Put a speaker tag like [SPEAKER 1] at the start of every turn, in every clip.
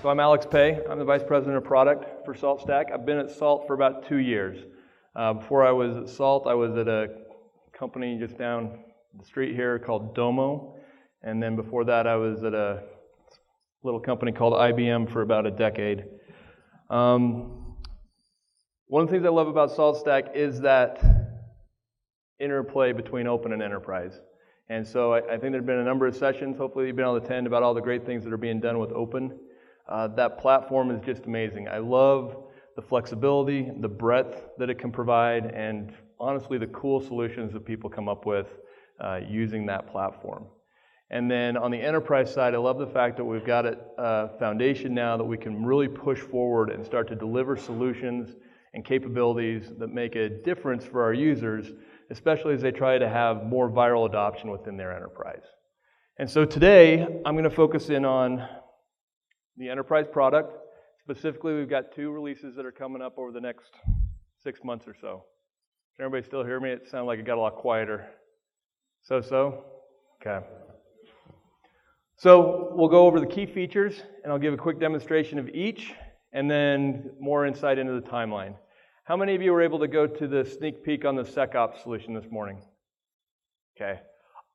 [SPEAKER 1] So I'm Alex Peay. I'm the Vice President of Product for SaltStack. I've been at Salt for about 2 years. Before I was at Salt, I was at a company just down the street here called Domo. And then before that, I was at a little company called IBM for about a decade. One of the things I love about SaltStack is that interplay between open and enterprise. And so I think there have been a number of sessions, hopefully you've been able to attend, about all the great things that are being done with open. That platform is just amazing. I love the flexibility, the breadth that it can provide, and honestly the cool solutions that people come up with using that platform. And then on the enterprise side, I love the fact that we've got a foundation now that we can really push forward and start to deliver solutions and capabilities that make a difference for our users, especially as they try to have more viral adoption within their enterprise. And so today, I'm going to focus in on the enterprise product. Specifically, we've got 2 releases that are coming up over the next 6 months or so. Can everybody still hear me? It sounded like it got a lot quieter. So? Okay. So we'll go over the key features, and I'll give a quick demonstration of each, and then more insight into the timeline. How many of you were able to go to the sneak peek on the SecOps solution this morning? Okay.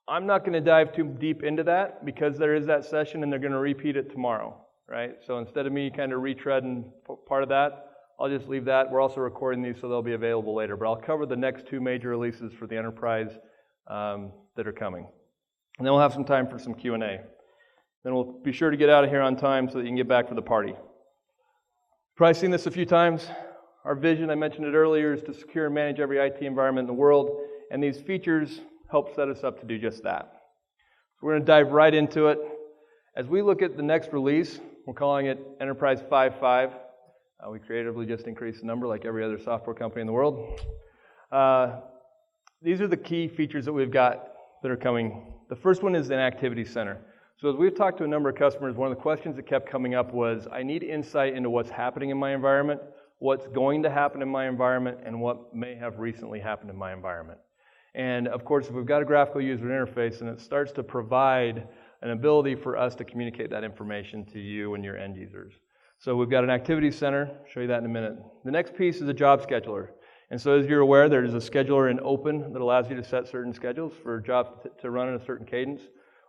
[SPEAKER 1] I'm not going to dive too deep into that because there is that session and they're going to repeat it tomorrow, right? So instead of me kind of retreading part of that, I'll just leave that. We're also recording these so they'll be available later, but I'll cover the next 2 major releases for the enterprise that are coming. And then we'll have some time for some Q&A. Then we'll be sure to get out of here on time so that you can get back for the party. Probably seen this a few times. Our vision, I mentioned it earlier, is to secure and manage every IT environment in the world, and these features help set us up to do just that. So we're going to dive right into it. As we look at the next release, we're calling it Enterprise 5.5. We creatively just increased the number like every other software company in the world. These are the key features that we've got that are coming. The first one is an activity center. So as we've talked to a number of customers, one of the questions that kept coming up was, I need insight into what's happening in my environment, what's going to happen in my environment, and what may have recently happened in my environment. And of course, if we've got a graphical user interface, and it starts to provide an ability for us to communicate that information to you and your end users. So we've got an activity center. I'll show you that in a minute. The next piece is a job scheduler. And so as you're aware, there's a scheduler in Open that allows you to set certain schedules for jobs to run in a certain cadence.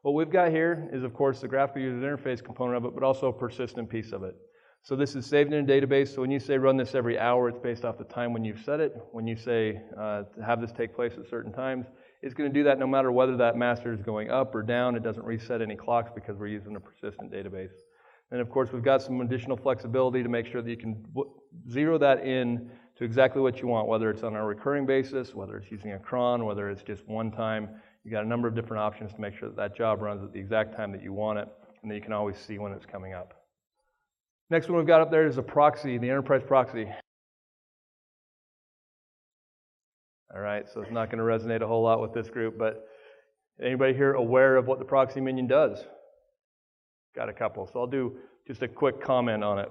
[SPEAKER 1] What we've got here is, of course, the graphical user interface component of it, but also a persistent piece of it. So this is saved in a database, so when you say run this every hour, it's based off the time when you've set it. When you say have this take place at certain times, it's going to do that no matter whether that master is going up or down. It doesn't reset any clocks because we're using a persistent database. And of course, we've got some additional flexibility to make sure that you can zero that in to exactly what you want, whether it's on a recurring basis, whether it's using a cron, whether it's just one time. You've got a number of different options to make sure that that job runs at the exact time that you want it, and that you can always see when it's coming up. Next one we've got up there is a proxy, the enterprise proxy. All right, so it's not going to resonate a whole lot with this group, but anybody here aware of what the proxy minion does? Got a couple, so I'll do just a quick comment on it.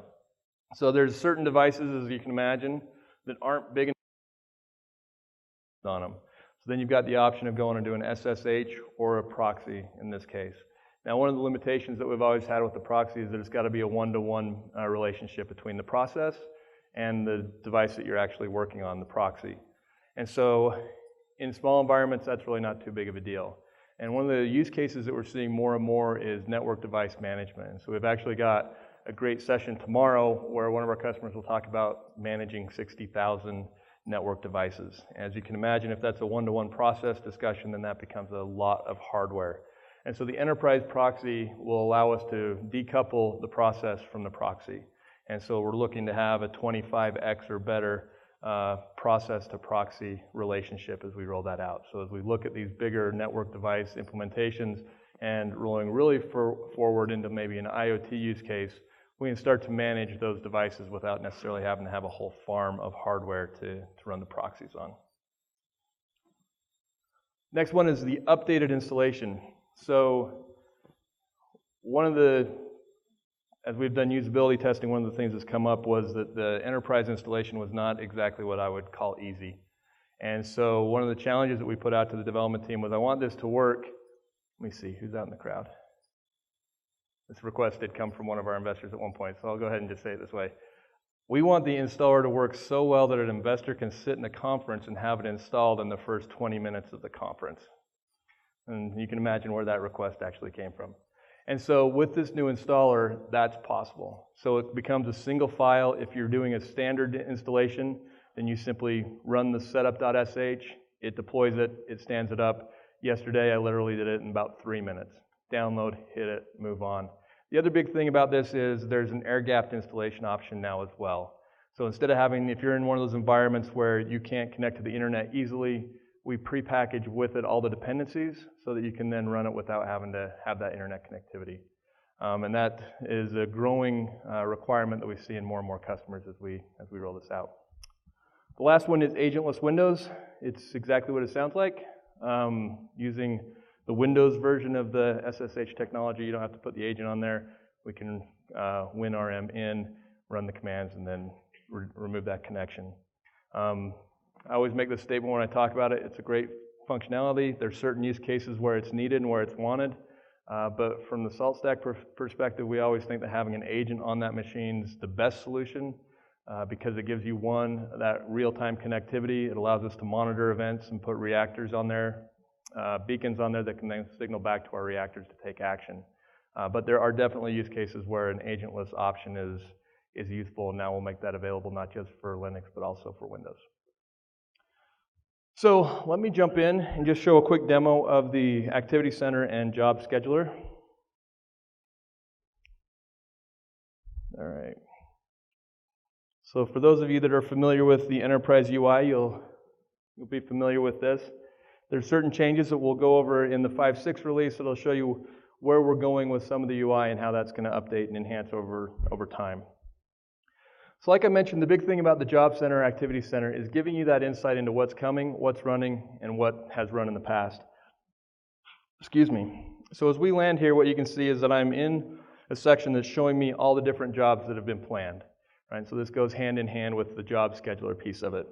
[SPEAKER 1] So there's certain devices, as you can imagine, that aren't big enough on them. So then you've got the option of going and doing SSH or a proxy in this case. Now, one of the limitations that we've always had with the proxy is that it's got to be a one-to-one relationship between the process and the device that you're actually working on, the proxy. And so in small environments, that's really not too big of a deal. And one of the use cases that we're seeing more and more is network device management. And so we've actually got a great session tomorrow where one of our customers will talk about managing 60,000 network devices. As you can imagine, if that's a one-to-one process discussion, then that becomes a lot of hardware. And so the enterprise proxy will allow us to decouple the process from the proxy. And so we're looking to have a 25x or better process to proxy relationship as we roll that out. So as we look at these bigger network device implementations and rolling really forward into maybe an IoT use case, we can start to manage those devices without necessarily having to have a whole farm of hardware to run the proxies on. Next one is the updated installation. So as we've done usability testing, one of the things that's come up was that the enterprise installation was not exactly what I would call easy. And so one of the challenges that we put out to the development team was, I want this to work. Let me see, who's out in the crowd? This request did come from one of our investors at one point, so I'll go ahead and just say it this way. We want the installer to work so well that an investor can sit in a conference and have it installed in the first 20 minutes of the conference. And you can imagine where that request actually came from. And so with this new installer, that's possible. So it becomes a single file. If you're doing a standard installation, then you simply run the setup.sh, it deploys it, it stands it up. Yesterday, I literally did it in about 3 minutes. Download, hit it, move on. The other big thing about this is there's an air-gapped installation option now as well. So instead of having, if you're in one of those environments where you can't connect to the internet easily, we pre-package with it all the dependencies so that you can then run it without having to have that internet connectivity. And that is a growing requirement that we see in more and more customers as we roll this out. The last one is Agentless Windows. It's exactly what it sounds like. Using the Windows version of the SSH technology, you don't have to put the agent on there. We can WinRM in, run the commands, and then remove that connection. I always make this statement when I talk about it. It's a great functionality. There's certain use cases where it's needed and where it's wanted. But from the SaltStack perspective, we always think that having an agent on that machine is the best solution because it gives you, one, that real-time connectivity. It allows us to monitor events and put reactors on there, beacons on there that can then signal back to our reactors to take action. But there are definitely use cases where an agentless option is useful, and now we'll make that available not just for Linux, but also for Windows. So let me jump in and just show a quick demo of the Activity Center and Job Scheduler. All right. So for those of you that are familiar with the Enterprise UI, you'll be familiar with this. There's certain changes that we'll go over in the 5.6 release that'll show you where we're going with some of the UI and how that's going to update and enhance over time. So like I mentioned, the big thing about the Job Center, Activity Center is giving you that insight into what's coming, what's running, and what has run in the past. Excuse me. So as we land here, what you can see is that I'm in a section that's showing me all the different jobs that have been planned. Right? So this goes hand in hand with the job scheduler piece of it.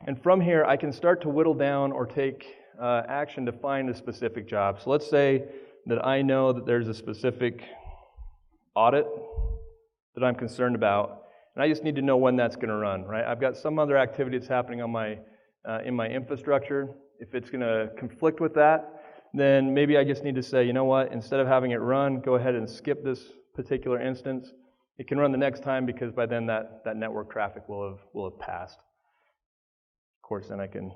[SPEAKER 1] And from here, I can start to whittle down or take action to find a specific job. So let's say that I know that there's a specific audit that I'm concerned about, and I just need to know when that's going to run, right? I've got some other activity that's happening on my in my infrastructure. If it's going to conflict with that, then maybe I just need to say, you know what, instead of having it run, go ahead and skip this particular instance. It can run the next time because by then that network traffic will have passed. Of course, then I can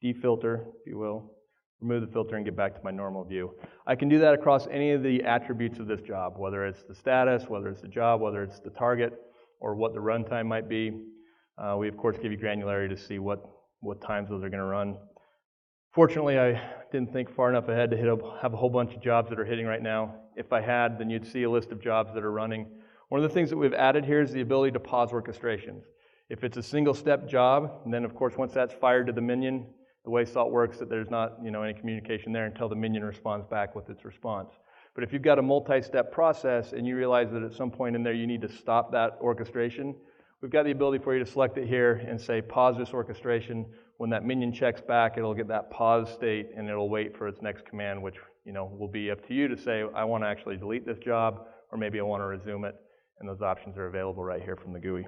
[SPEAKER 1] defilter, if you will, remove the filter and get back to my normal view. I can do that across any of the attributes of this job, whether it's the status, whether it's the job, whether it's the target, or what the runtime might be. We, of course, give you granularity to see what times those are going to run. Fortunately, I didn't think far enough ahead to have a whole bunch of jobs that are hitting right now. If I had, then you'd see a list of jobs that are running. One of the things that we've added here is the ability to pause orchestrations. If it's a single-step job, and then, of course, once that's fired to the minion, the way Salt works, that there's not any communication there until the minion responds back with its response. But if you've got a multi-step process and you realize that at some point in there you need to stop that orchestration, we've got the ability for you to select it here and say pause this orchestration. When that minion checks back, it'll get that pause state and it'll wait for its next command, which will be up to you to say, I want to actually delete this job, or maybe I want to resume it. And those options are available right here from the GUI.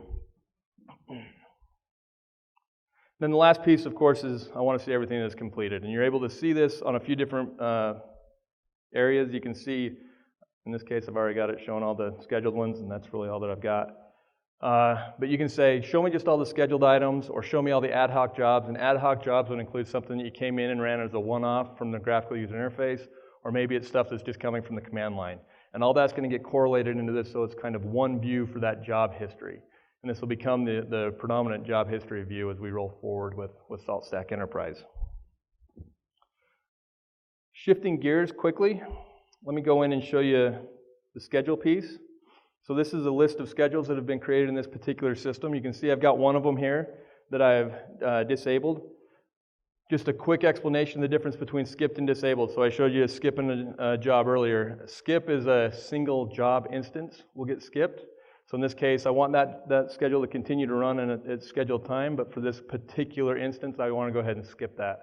[SPEAKER 1] Then the last piece, of course, is I want to see everything that's completed. And you're able to see this on a few different areas. You can see, in this case, I've already got it showing all the scheduled ones, and that's really all that I've got. But you can say, show me just all the scheduled items, or show me all the ad hoc jobs. And ad hoc jobs would include something that you came in and ran as a one-off from the graphical user interface, or maybe it's stuff that's just coming from the command line. And all that's going to get correlated into this, so it's kind of one view for that job history. And this will become the predominant job history view as we roll forward with SaltStack Enterprise. Shifting gears quickly, let me go in and show you the schedule piece. So this is a list of schedules that have been created in this particular system. You can see I've got one of them here that I've disabled. Just a quick explanation of the difference between skipped and disabled. So I showed you skipping a job earlier. Skip is a single job instance will get skipped. So in this case, I want that schedule to continue to run in its scheduled time, but for this particular instance, I want to go ahead and skip that.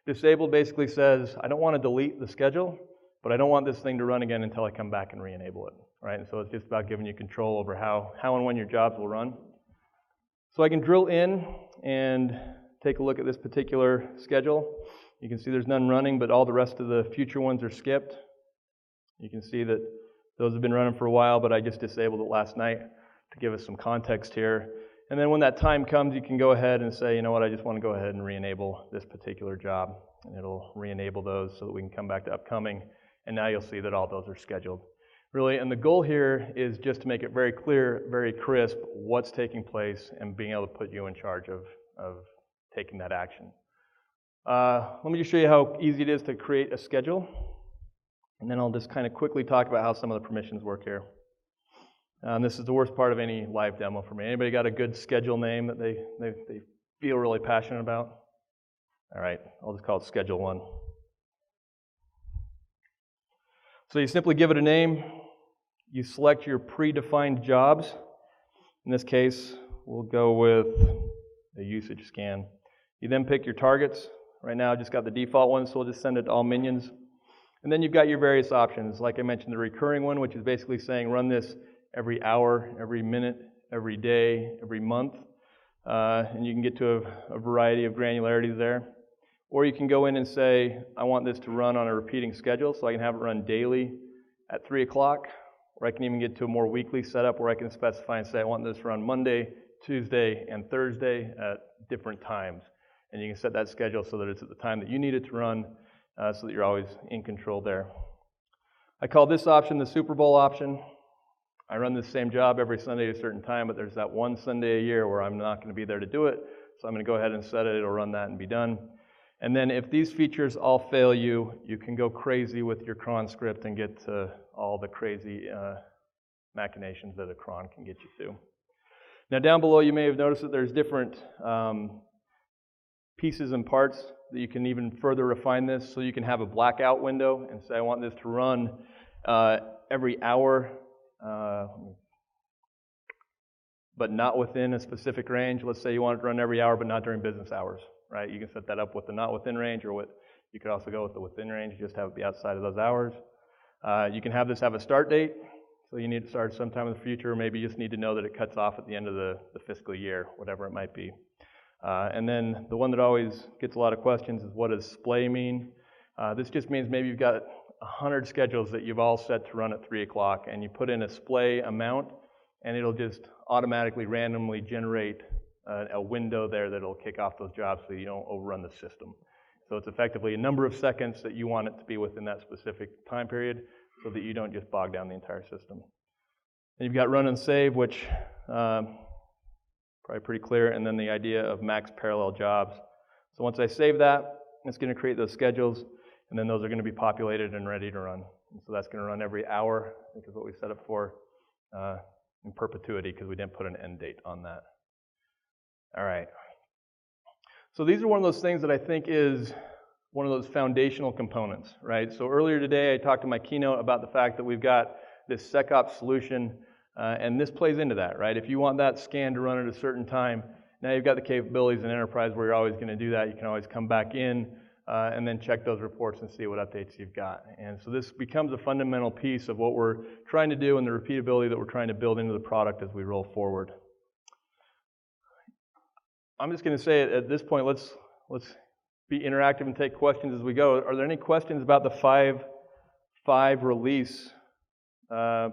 [SPEAKER 1] Disabled basically says, I don't want to delete the schedule. but I don't want this thing to run again until I come back and re-enable it, right? And so it's just about giving you control over how and when your jobs will run. So I can drill in and take a look at this particular schedule. You can see there's none running, but all the rest of the future ones are skipped. You can see that those have been running for a while, but I just disabled it last night to give us some context here. And then when that time comes, you can go ahead and say, you know what, I just want to go ahead and re-enable this particular job. And it'll re-enable those so that we can come back to upcoming. And now you'll see that all those are scheduled. Really, and the goal here is just to make it very clear, very crisp, what's taking place and being able to put you in charge of taking that action. Let me just show you how easy it is to create a schedule. And then I'll just kind of quickly talk about how some of the permissions work here. This is the worst part of any live demo for me. Anybody got a good schedule name that they feel really passionate about? All right, I'll just call it Schedule 1. So you simply give it a name. You select your predefined jobs. In this case, we'll go with a usage scan. You then pick your targets. Right now, I just got the default one, so we'll just send it to all minions. And then you've got your various options. Like I mentioned, the recurring one, which is basically saying run this every hour, every minute, every day, every month. And you can get to a variety of granularities there. Or you can go in and say, I want this to run on a repeating schedule, so I can have it run daily at 3 o'clock. Or I can even get to a more weekly setup where I can specify and say, I want this to run Monday, Tuesday, and Thursday at different times. And you can set that schedule so that it's at the time that you need it to run, so that you're always in control there. I call this option the Super Bowl option. I run this same job every Sunday at a certain time, but there's that one Sunday a year where I'm not going to be there to do it, so I'm going to go ahead and set it. It'll run that and be done. And then if these features all fail you, you can go crazy with your cron script and get to all the crazy machinations that a cron can get you to. Now down below you may have noticed that there's different pieces and parts that you can even further refine this. So you can have a blackout window and say I want this to run every hour, but not within a specific range. Let's say you want it to run every hour but not during business hours, right? You can set that up with the not within range, or you could also go with the within range, just have it be outside of those hours. You can have this have a start date, so you need to start sometime in the future, or maybe you just need to know that it cuts off at the end of the fiscal year, whatever it might be. And then the one that always gets a lot of questions is, what does splay mean? This just means maybe you've got 100 schedules that you've all set to run at 3 o'clock, and you put in a splay amount, and it'll just automatically randomly generate a window there that'll kick off those jobs so you don't overrun the system. So it's effectively a number of seconds that you want it to be within that specific time period so that you don't just bog down the entire system. And you've got run and save, which probably pretty clear, and then the idea of max parallel jobs. So once I save that, it's going to create those schedules, and then those are going to be populated and ready to run. And so that's going to run every hour, I think is what we set up for, in perpetuity, because we didn't put an end date on that. All right. So these are one of those things that I think is one of those foundational components, right? So earlier today I talked in my keynote about the fact that we've got this SecOps solution, and this plays into that, right? If you want that scan to run at a certain time, now you've got the capabilities in Enterprise where you're always going to do that. You can always come back in and then check those reports and see what updates you've got. And so this becomes a fundamental piece of what we're trying to do and the repeatability that we're trying to build into the product as we roll forward. I'm just going to say at this point, let's be interactive and take questions as we go. Are there any questions about the 5.5 release or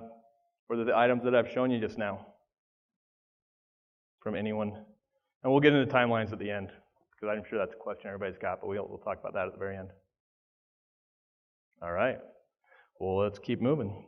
[SPEAKER 1] the items that I've shown you just now from anyone? And we'll get into timelines at the end, because I'm sure that's a question everybody's got, but we'll talk about that at the very end. All right. Well, let's keep moving.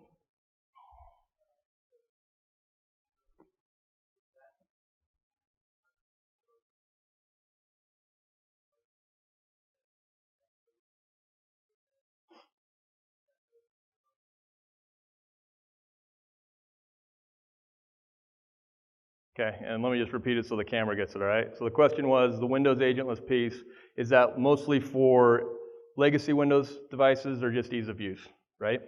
[SPEAKER 1] Okay, and let me just repeat it so the camera gets it, all right? So the question was, the Windows Agentless piece, is that mostly for legacy Windows devices or just ease of use, right?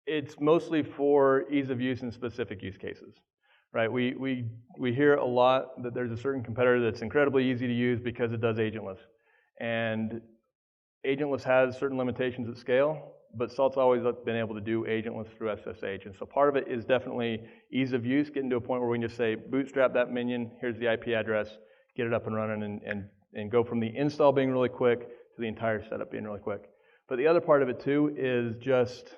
[SPEAKER 1] It's mostly for ease of use in specific use cases, right? We hear a lot that there's a certain competitor that's incredibly easy to use because it does Agentless. And Agentless has certain limitations at scale, but Salt's always been able to do Agentless through SSH. And so part of it is definitely ease of use, getting to a point where we can just say, bootstrap that minion, here's the IP address, get it up and running, and go from the install being really quick to the entire setup being really quick. But the other part of it too is just,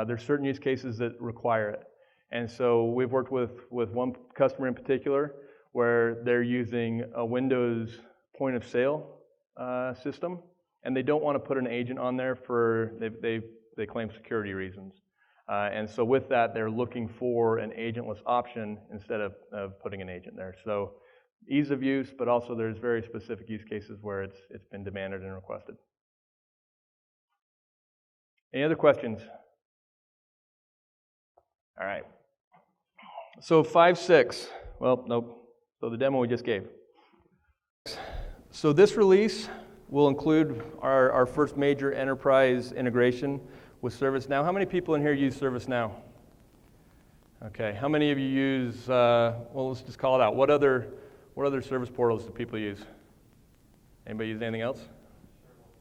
[SPEAKER 1] there's certain use cases that require it. And so we've worked with one customer in particular where they're using a Windows point of sale system, and they don't want to put an agent on there for, they claim security reasons. And so with that, they're looking for an agentless option instead of putting an agent there. So ease of use, but also there's very specific use cases where it's been demanded and requested. Any other questions? All right. So 5.6, well, nope. So the demo we just gave. So this release will include our first major enterprise integration with ServiceNow. How many people in here use ServiceNow? Okay, how many of you use, well, let's just call it out. What other service portals do people use? Anybody use anything else?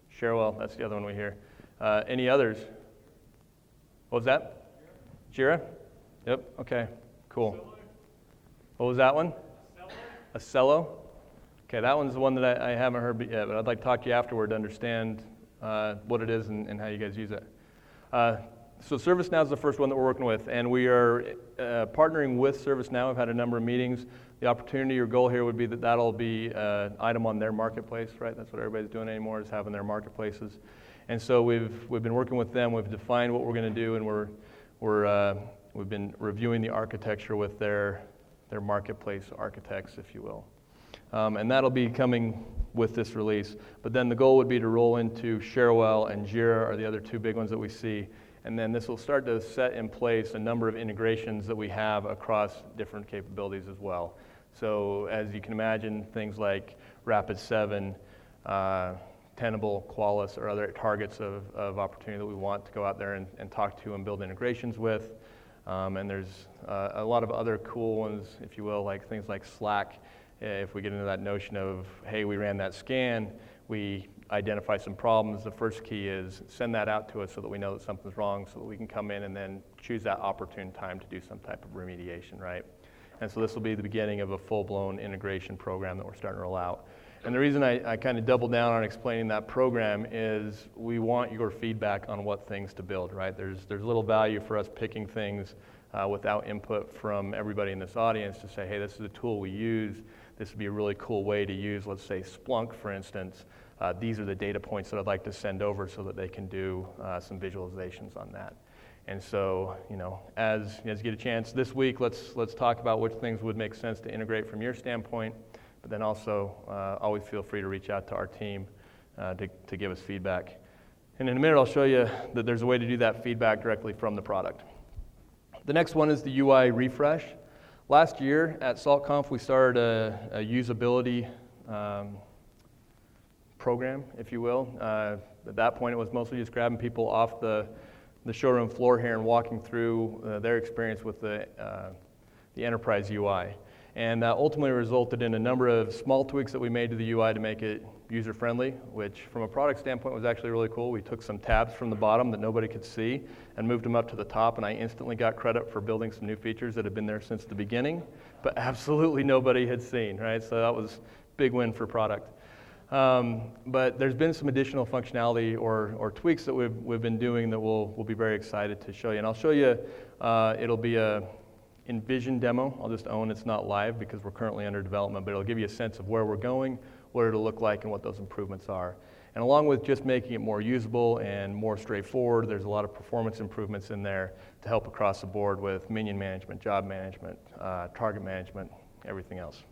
[SPEAKER 1] Cherwell, that's the other one we hear. Any others? What was that? Jira? Yep, okay, cool. What was that one? Acello? Okay, that one's the one that I haven't heard yet, but I'd like to talk to you afterward to understand what it is and how you guys use it. So ServiceNow is the first one that we're working with, and we are partnering with ServiceNow. We've had a number of meetings. The opportunity or goal here would be that that'll be an item on their marketplace, right? That's what everybody's doing anymore, is having their marketplaces. And so we've been working with them. We've defined what we're going to do, and we've been reviewing the architecture with their marketplace architects, if you will. And that'll be coming with this release. But then the goal would be to roll into Cherwell and Jira are the other two big ones that we see. And then this will start to set in place a number of integrations that we have across different capabilities as well. So as you can imagine, things like Rapid7, Tenable, Qualys are other targets of opportunity that we want to go out there and talk to and build integrations with. And there's a lot of other cool ones, if you will, like things like Slack. If we get into that notion of, hey, we ran that scan, we identify some problems, the first key is send that out to us so that we know that something's wrong, so that we can come in and then choose that opportune time to do some type of remediation, right? And so this will be the beginning of a full-blown integration program that we're starting to roll out. And the reason I kind of double down on explaining that program is we want your feedback on what things to build, right? There's little value for us picking things without input from everybody in this audience to say, hey, this is a tool we use. This would be a really cool way to use, let's say, Splunk, for instance. These are the data points that I'd like to send over so that they can do some visualizations on that. And so, you know, as you get a chance this week, let's talk about which things would make sense to integrate from your standpoint. But then also, always feel free to reach out to our team to give us feedback. And in a minute, I'll show you that there's a way to do that feedback directly from the product. The next one is the UI refresh. Last year at SaltConf, we started a usability program, if you will. At that point, it was mostly just grabbing people off the showroom floor here and walking through their experience with the enterprise UI. And that ultimately resulted in a number of small tweaks that we made to the UI to make it user-friendly, which from a product standpoint was actually really cool. We took some tabs from the bottom that nobody could see and moved them up to the top, and I instantly got credit for building some new features that had been there since the beginning, but absolutely nobody had seen, right? So that was a big win for product. But there's been some additional functionality or tweaks that we've been doing that we'll be very excited to show you. And I'll show you, it'll be a Envision demo. I'll just own it's not live because we're currently under development, but it'll give you a sense of where we're going, what it'll look like, and what those improvements are. And along with just making it more usable and more straightforward, there's a lot of performance improvements in there to help across the board with minion management, job management, target management, everything else.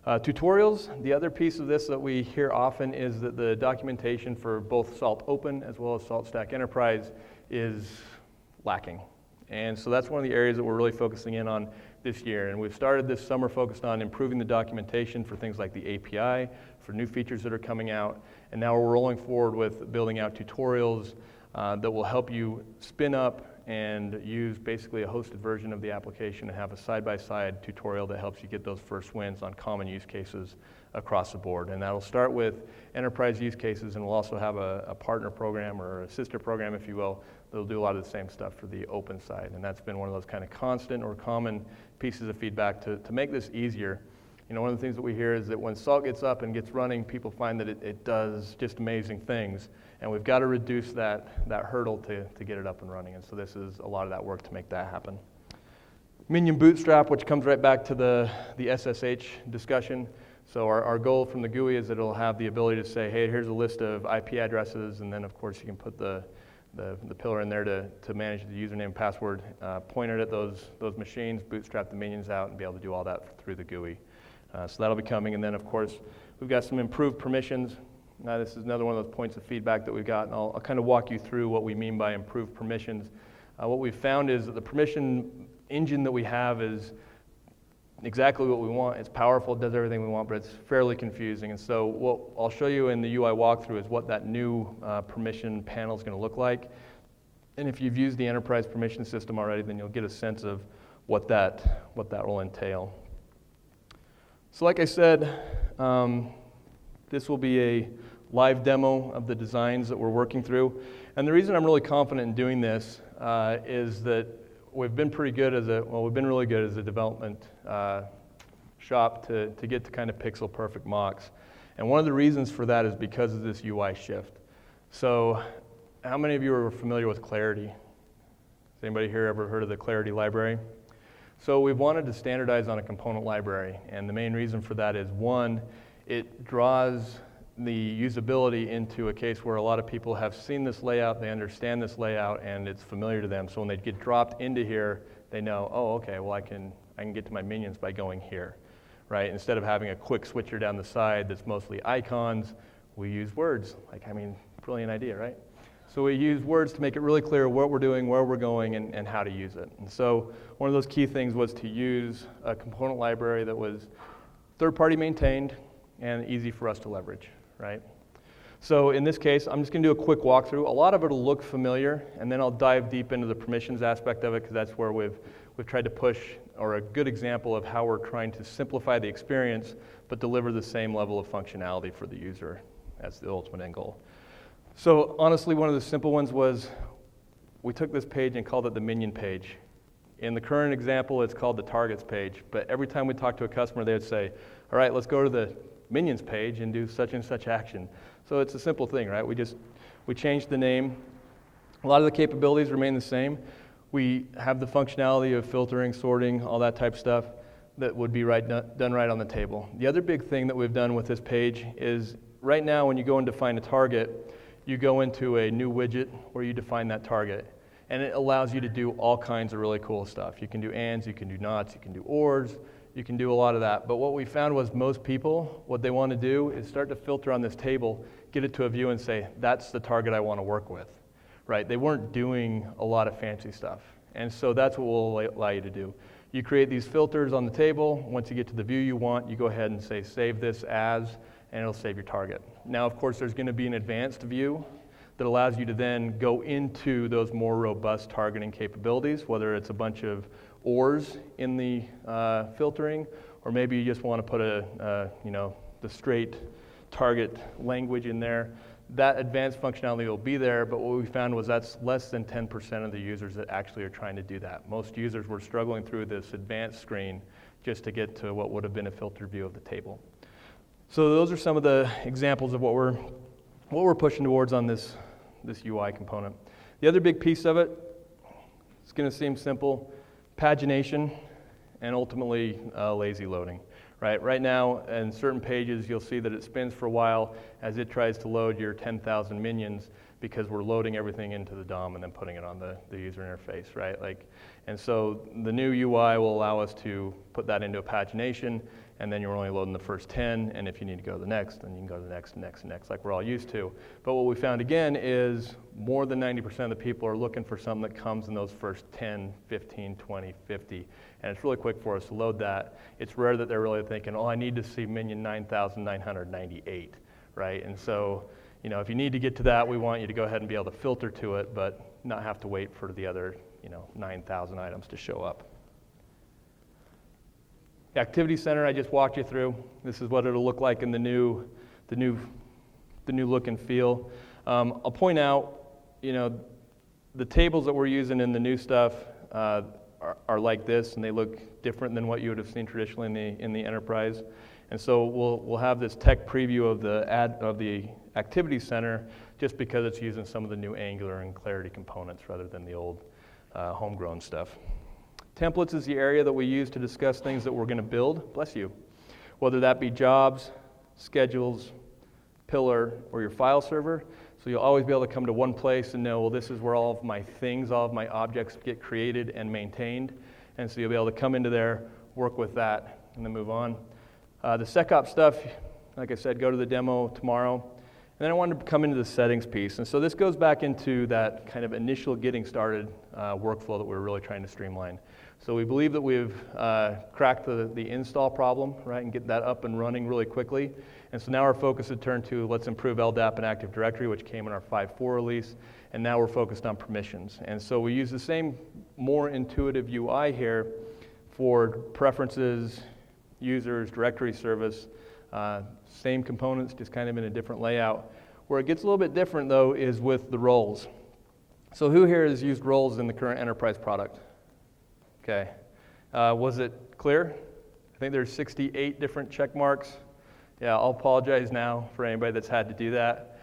[SPEAKER 1] Tutorials, the other piece of this that we hear often is that the documentation for both Salt Open as well as SaltStack Enterprise is lacking. And so that's one of the areas that we're really focusing in on this year. And we've started this summer focused on improving the documentation for things like the API, for new features that are coming out. And now we're rolling forward with building out tutorials that will help you spin up and use basically a hosted version of the application and have a side-by-side tutorial that helps you get those first wins on common use cases across the board. And that'll start with enterprise use cases, and we'll also have a partner program or a sister program, if you will, that'll do a lot of the same stuff for the open side. And that's been one of those kind of constant or common pieces of feedback to make this easier. You know, one of the things that we hear is that when Salt gets up and gets running, people find that it does just amazing things. And we've got to reduce that hurdle to get it up and running. And so this is a lot of that work to make that happen. Minion Bootstrap, which comes right back to the SSH discussion. So our goal from the GUI is that it'll have the ability to say, hey, here's a list of IP addresses, and then of course you can put the pillar in there to manage the username and password, point it at those machines, bootstrap the minions out, and be able to do all that through the GUI. So that'll be coming, and then of course we've got some improved permissions. Now this is another one of those points of feedback that we've got, and I'll kind of walk you through what we mean by improved permissions. What we've found is that the permission engine that we have is exactly what we want. It's powerful, it does everything we want, but it's fairly confusing. And so what I'll show you in the UI walkthrough is what that new permission panel is going to look like. And if you've used the enterprise permission system already, then you'll get a sense of what that will entail. So like I said, this will be a live demo of the designs that we're working through. And the reason I'm really confident in doing this is that we've been really good as a development shop to get to kind of pixel perfect mocks. And one of the reasons for that is because of this UI shift. So how many of you are familiar with Clarity? Has anybody here ever heard of the Clarity library? So we've wanted to standardize on a component library, and the main reason for that is, one, it draws the usability into a case where a lot of people have seen this layout, they understand this layout, and it's familiar to them. So when they get dropped into here, they know, oh, okay, well I can get to my minions by going here, right? Instead of having a quick switcher down the side that's mostly icons, we use words. Brilliant idea, right? So we use words to make it really clear what we're doing, where we're going, and how to use it. And so one of those key things was to use a component library that was third-party maintained and easy for us to leverage, right? So in this case, I'm just going to do a quick walkthrough. A lot of it will look familiar, and then I'll dive deep into the permissions aspect of it, because that's where we've tried to push, or a good example of how we're trying to simplify the experience, but deliver the same level of functionality for the user as the ultimate end goal. So honestly, one of the simple ones was we took this page and called it the minion page. In the current example, it's called the targets page, but every time we talk to a customer, they would say, all right, let's go to the minions page and do such and such action. So it's a simple thing, right? We changed the name. A lot of the capabilities remain the same. We have the functionality of filtering, sorting, all that type stuff that would be done right on the table. The other big thing that we've done with this page is right now when you go and define a target, you go into a new widget where you define that target. And it allows you to do all kinds of really cool stuff. You can do ands, you can do nots, you can do ors, you can do a lot of that. But what we found was most people, what they want to do is start to filter on this table, get it to a view and say, that's the target I want to work with, right? They weren't doing a lot of fancy stuff. And so that's what we'll allow you to do. You create these filters on the table. Once you get to the view you want, you go ahead and say, save this as, and it'll save your target. Now, of course, there's going to be an advanced view that allows you to then go into those more robust targeting capabilities, whether it's a bunch of ors in the filtering, or maybe you just want to put the straight target language in there. That advanced functionality will be there, but what we found was that's less than 10% of the users that actually are trying to do that. Most users were struggling through this advanced screen just to get to what would have been a filtered view of the table. So those are some of the examples of what we're pushing towards on this UI component. The other big piece of it, it's going to seem simple, pagination and ultimately lazy loading. Right now, in certain pages, you'll see that it spins for a while as it tries to load your 10,000 minions because we're loading everything into the DOM and then putting it on the user interface, right? And so the new UI will allow us to put that into a pagination, and then you're only loading the first 10, and if you need to go to the next, then you can go to the next, like we're all used to. But what we found again is more than 90% of the people are looking for something that comes in those first 10, 15, 20, 50, and it's really quick for us to load that. It's rare that they're really thinking, oh, I need to see minion 9,998, right? And so, if you need to get to that, we want you to go ahead and be able to filter to it, but not have to wait for the other, 9,000 items to show up. The Activity Center I just walked you through. This is what it'll look like in the new look and feel. I'll point out, the tables that we're using in the new stuff are like this, and they look different than what you would have seen traditionally in the enterprise. And so we'll have this tech preview of the Activity Center just because it's using some of the new Angular and Clarity components rather than the old homegrown stuff. Templates is the area that we use to discuss things that we're going to build, bless you, whether that be jobs, schedules, pillar, or your file server. So you'll always be able to come to one place and know, well, this is where all of my things, all of my objects get created and maintained. And so you'll be able to come into there, work with that, and then move on. The SecOps stuff, like I said, go to the demo tomorrow. And then I wanted to come into the settings piece. And so this goes back into that kind of initial getting started workflow that we're really trying to streamline. So we believe that we've cracked the install problem, right, and get that up and running really quickly. And so now our focus had turned to let's improve LDAP and Active Directory, which came in our 5.4 release, and now we're focused on permissions. And so we use the same more intuitive UI here for preferences, users, directory service, same components, just kind of in a different layout. Where it gets a little bit different, though, is with the roles. So who here has used roles in the current enterprise product? Okay. Was it clear? I think there's 68 different check marks. Yeah, I'll apologize now for anybody that's had to do that.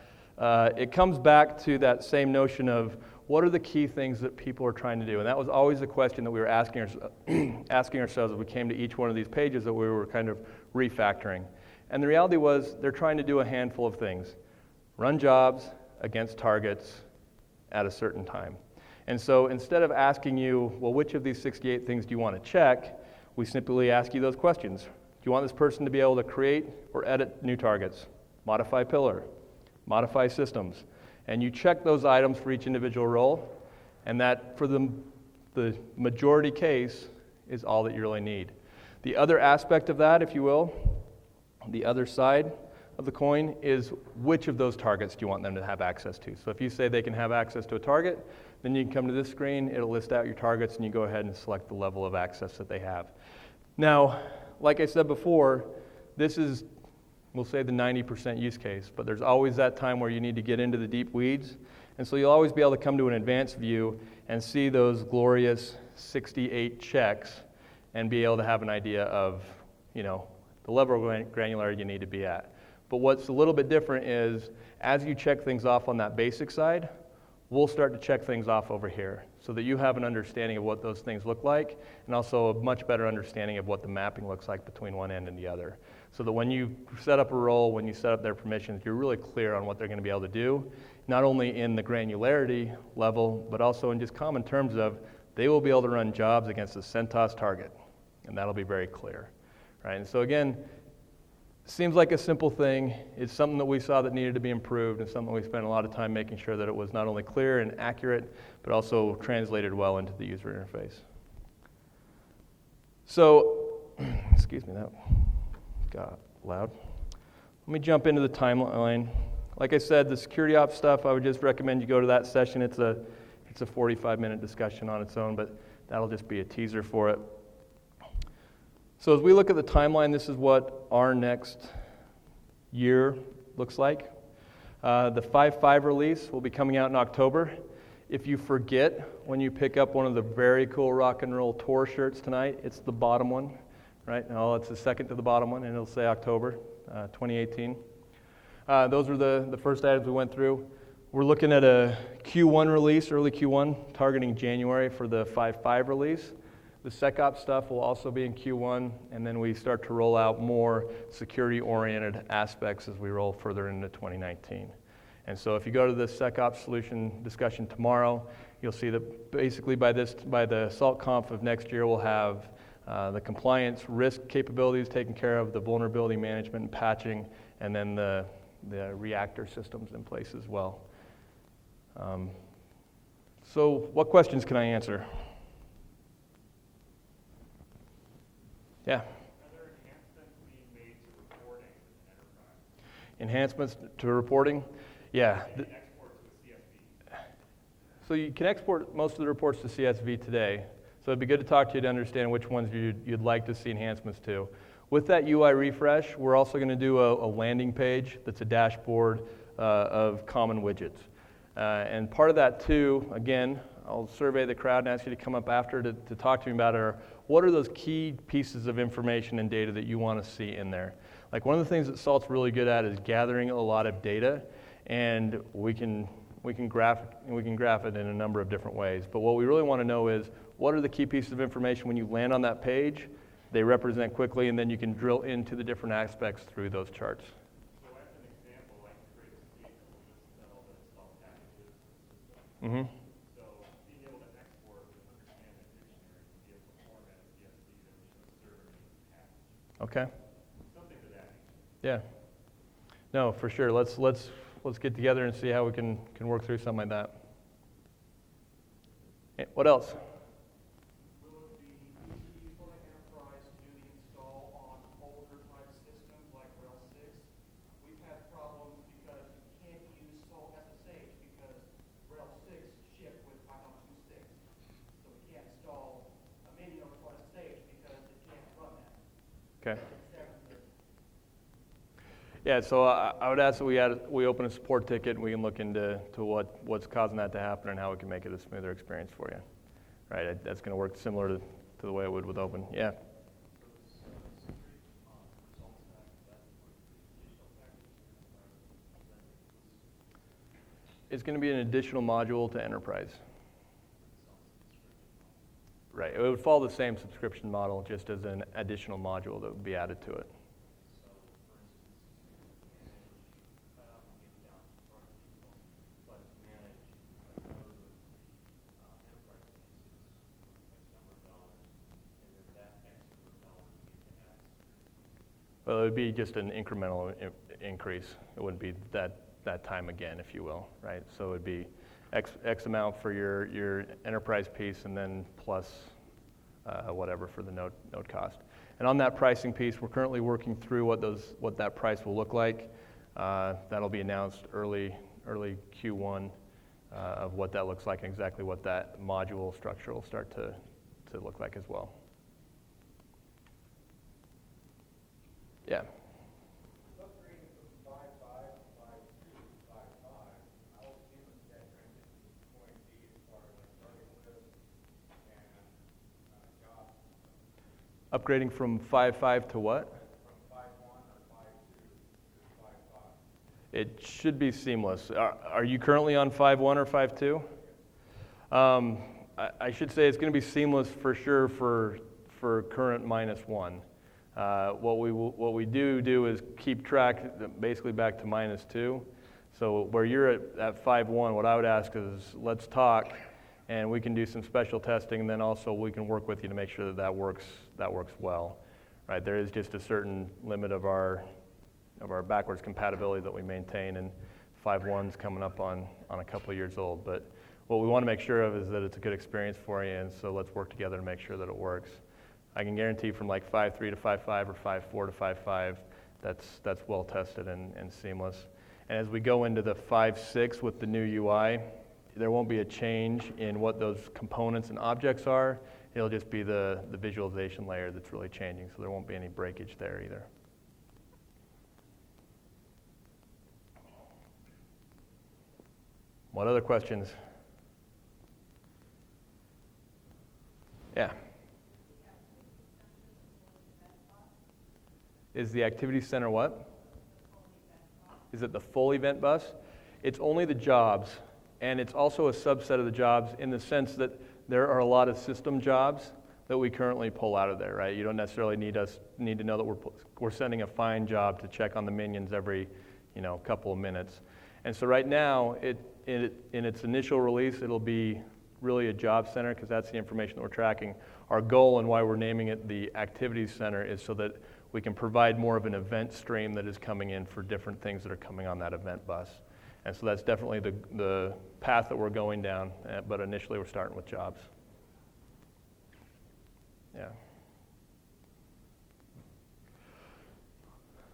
[SPEAKER 1] It comes back to that same notion of what are the key things that people are trying to do? And that was always the question that we were asking ourselves as we came to each one of these pages that we were kind of refactoring. And the reality was they're trying to do a handful of things. Run jobs against targets at a certain time. And so instead of asking you, well, which of these 68 things do you want to check, we simply ask you those questions. Do you want this person to be able to create or edit new targets, modify pillar, modify systems? And you check those items for each individual role, and that for the majority case is all that you really need. The other aspect of that, if you will, the other side of the coin is which of those targets do you want them to have access to? So if you say they can have access to a target, then you can come to this screen, it'll list out your targets, and you go ahead and select the level of access that they have. Now, like I said before, this is, we'll say, the 90% use case, but there's always that time where you need to get into the deep weeds, and so you'll always be able to come to an advanced view and see those glorious 68 checks and be able to have an idea of, the level of granularity you need to be at. But what's a little bit different is, as you check things off on that basic side, we'll start to check things off over here so that you have an understanding of what those things look like and also a much better understanding of what the mapping looks like between one end and the other. So that when you set up a role, when you set up their permissions, you're really clear on what they're going to be able to do, not only in the granularity level, but also in just common terms of they will be able to run jobs against a CentOS target, and that'll be very clear. Right? And so again, seems like a simple thing. It's something that we saw that needed to be improved and something we spent a lot of time making sure that it was not only clear and accurate, but also translated well into the user interface. So, excuse me, that got loud. Let me jump into the timeline. Like I said, the security ops stuff, I would just recommend you go to that session. It's a 45-minute discussion on its own, but that'll just be a teaser for it. So as we look at the timeline, this is what our next year looks like. The 5.5 release will be coming out in October. If you forget when you pick up one of the very cool rock and roll tour shirts tonight, it's the bottom one, right? No, it's the second to the bottom one, and it'll say October 2018. Those are the first items we went through. We're looking at a Q1 release, early Q1, targeting January for the 5.5 release. The SecOps stuff will also be in Q1, and then we start to roll out more security-oriented aspects as we roll further into 2019. And so if you go to the SecOps solution discussion tomorrow, you'll see that basically by the SaltConf of next year, we'll have the compliance risk capabilities taken care of, the vulnerability management and patching, and then the reactor systems in place as well. So what questions can I answer? Yeah.
[SPEAKER 2] Are there enhancements being made to reporting in Enterprise?
[SPEAKER 1] Enhancements to reporting? Yeah.
[SPEAKER 2] Export to a CSV.
[SPEAKER 1] So you can export most of the reports to CSV today. So it'd be good to talk to you to understand which ones you'd like to see enhancements to. With that UI refresh, we're also going to do a landing page that's a dashboard of common widgets. And part of that too, again, I'll survey the crowd and ask you to come up after to talk to me about it. What are those key pieces of information and data that you want to see in there? Like one of the things that Salt's really good at is gathering a lot of data, and we can graph it in a number of different ways. But what we really want to know is what are the key pieces of information when you land on that page? They represent quickly, and then you can drill into the different aspects through those charts.
[SPEAKER 2] So as an example, I can create a statement with all the salt packages.
[SPEAKER 1] Mm-hmm.
[SPEAKER 2] So being able to export and understand that dictionary to be able to format a CSV that would show server name package.
[SPEAKER 1] Okay.
[SPEAKER 2] Something to that nature.
[SPEAKER 1] Yeah. No, for sure. Let's get together and see how we can work through something like that. What else?
[SPEAKER 2] Will it be easy to use for the enterprise to do the install on older type systems like RHEL 6? We've had problems because you can't use Salt SSH because RHEL 6 shipped with Python 2.6. So we can't install a menu of Salt SSH because it can't run that.
[SPEAKER 1] Okay. Yeah, so I would ask that we open a support ticket and we can look into what's causing that to happen and how we can make it a smoother experience for you. Right, that's going to work similar to the way it would with Open. Yeah. It's going to be an additional module to Enterprise. Right, it would follow the same subscription model, just as an additional module that would be added to it. Well, it would be just an incremental increase. It wouldn't be that time again, if you will, right? So it would be X amount for your enterprise piece, and then plus whatever for the node cost. And on that pricing piece, we're currently working through what that price will look like. That'll be announced early Q1 of what that looks like and exactly what that module structure will start to look like as well. Yeah.
[SPEAKER 2] Upgrading from 5.5 to 5.2 to 5.5, how seamless is that transition going to be as far as like target list and jobs?
[SPEAKER 1] Upgrading from 5.5 to what?
[SPEAKER 2] From 5.1 or 5.2 to 5.5.
[SPEAKER 1] It should be seamless. Are you currently on 5.1 or 5.2? I should say it's going to be seamless for sure for current -1. What we do is keep track basically back to -2. So where you're at 5.1, what I would ask is let's talk, and we can do some special testing, and then also we can work with you to make sure that works well. Right? There is just a certain limit of our backwards compatibility that we maintain, and 5.1's coming up on a couple of years old. But what we want to make sure of is that it's a good experience for you, and so let's work together to make sure that it works. I can guarantee from like 5.3 to 5.5 or 5.4 to 5.5, that's well tested and seamless. And as we go into the 5.6 with the new UI, there won't be a change in what those components and objects are. It'll just be the visualization layer that's really changing, so there won't be any breakage there either. What other questions? Yeah. Is the Activity Center what? Is it the full event bus? It's only the jobs, and it's also a subset of the jobs in the sense that there are a lot of system jobs that we currently pull out of there, right? You don't necessarily need to know that we're sending a find job to check on the minions every, couple of minutes. And so right now, in its initial release, it'll be really a job center because that's the information that we're tracking. Our goal and why we're naming it the Activities Center is so that we can provide more of an event stream that is coming in for different things that are coming on that event bus. And so that's definitely the path that we're going down, but initially we're starting with jobs. Yeah.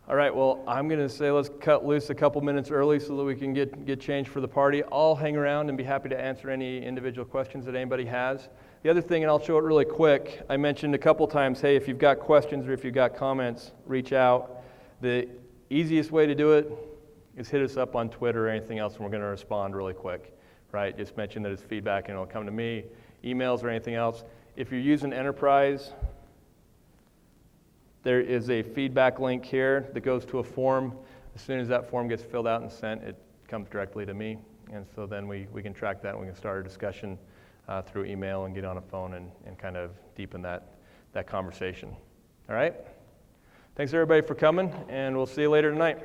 [SPEAKER 1] All right, well, I'm going to say let's cut loose a couple minutes early so that we can get changed for the party. I'll hang around and be happy to answer any individual questions that anybody has. The other thing, and I'll show it really quick, I mentioned a couple times, hey, if you've got questions or if you've got comments, reach out. The easiest way to do it is hit us up on Twitter or anything else, and we're going to respond really quick, right? Just mention that it's feedback, and it'll come to me, emails or anything else. If you're using Enterprise, there is a feedback link here that goes to a form. As soon as that form gets filled out and sent, it comes directly to me, and so then we can track that, and we can start a discussion through email and get on a phone and kind of deepen that conversation. All right? Thanks everybody for coming, and we'll see you later tonight.